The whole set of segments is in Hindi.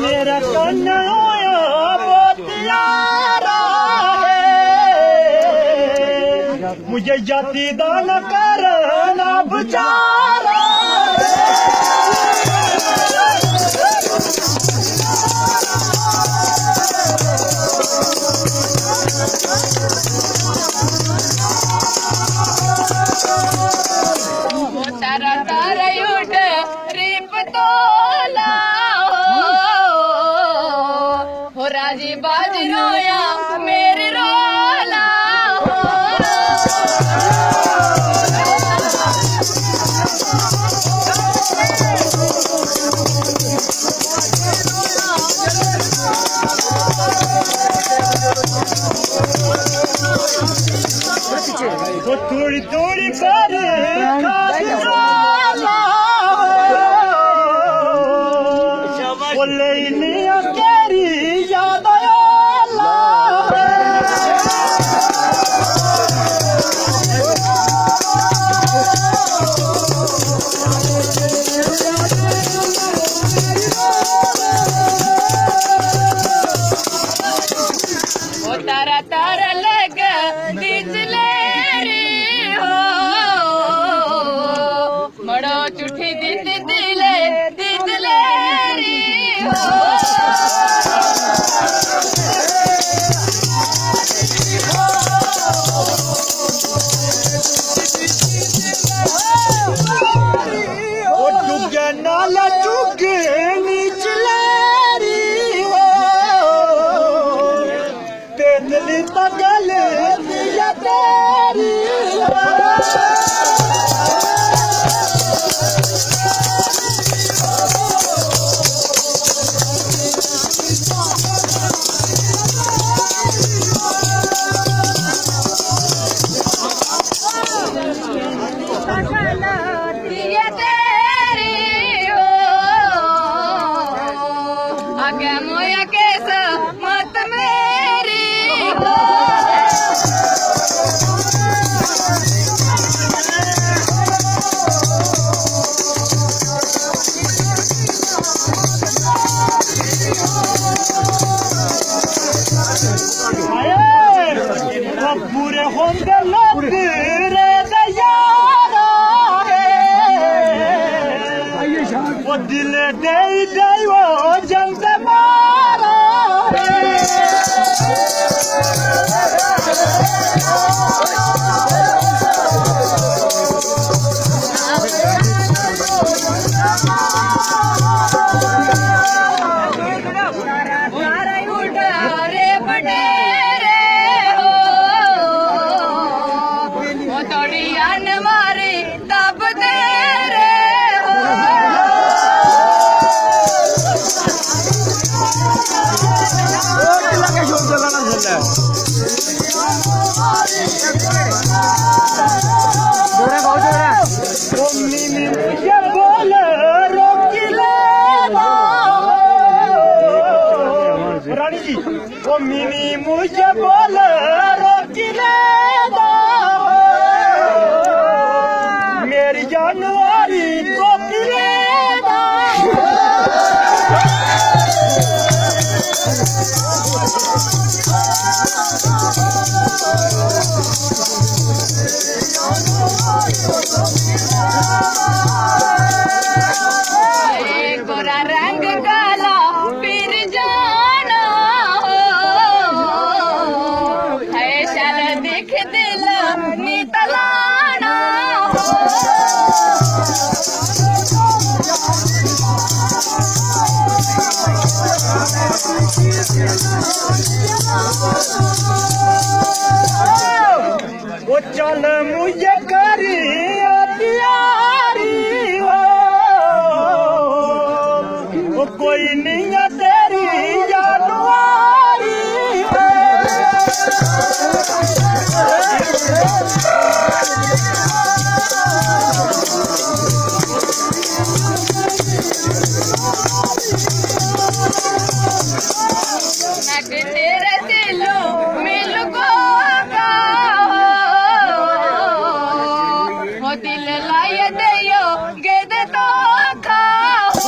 मेरा कन्हैया बहुत यारा है, मुझे जाति दान करना बेचारा। तारा तारा उठ रिप तोला हो राजी बाज रोया मेरे रोला वो थोड़ी थोड़ी कर तेरी याद वो तारा तारा लग दिजले रे हो मड़ो चुठी दिद दिले दिजले रे हो नाला चुके निचले तेतली पगल दिया तेरी आगे मोया केस मत मेरी हो पूरे होंगे लोग रे दयारा है, वो दिल दे दे वो जंग मारा मुझे बोल रोकिले रानी जी, वो मिनी मुझे बोल रोकिले मेरी जानवारी कोकिले गोरा रंग काला फिर जाना है चल दिख दिल नितलाना वो चल मुझे करी प्यारी हो, वो कोई नहीं है तेरी जानवारी हो। तेरे दिलो मिल को दिल लाए दियो गेद तो खाओ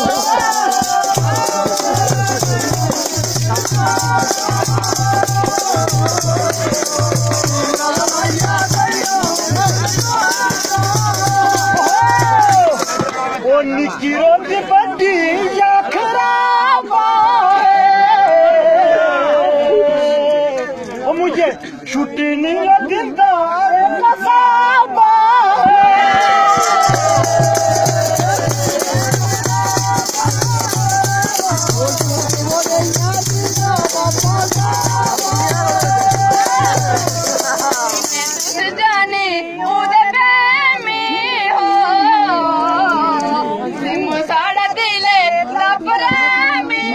गिरों की बड्डी या खराबा ओ मुझे छुट्टी नहीं देता कसाबा जाने उधर में हो मुसाड़ा दिले लपरा में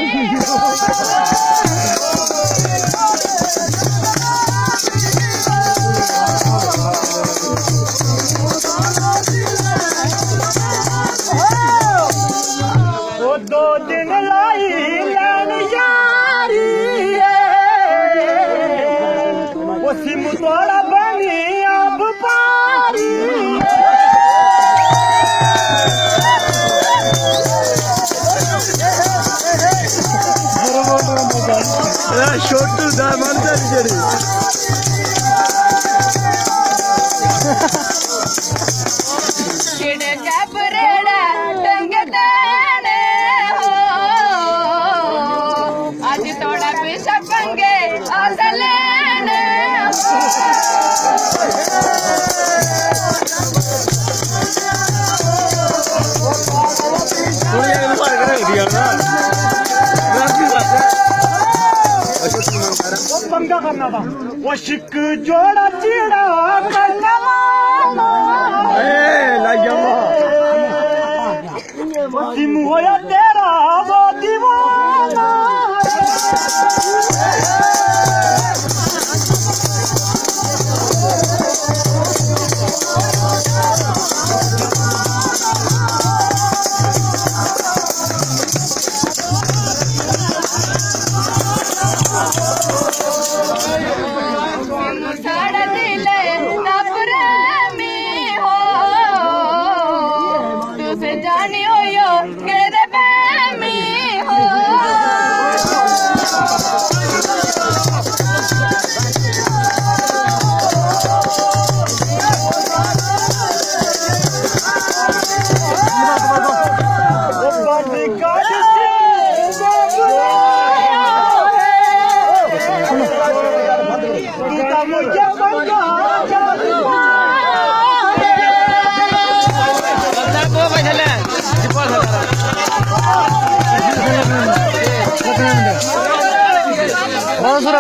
वो 2 दिन लाई लैन यारी वो सिम तोड़ा बनी अब पारी छोटू किड़ कैबरेड़ा टंग देने हो आज थोड़ा पीछा पंगे असलेने वो पंगा करना था वो शिक जोड़ा चीड़ा करना वो सिम होया तेरा वो दीवाना मुसाड़ा दिले लपरा में हो तुझे जानी हो यो मेरे में हो वो बड़ी गाड़ी से मुझे बंगा बहुत सुरा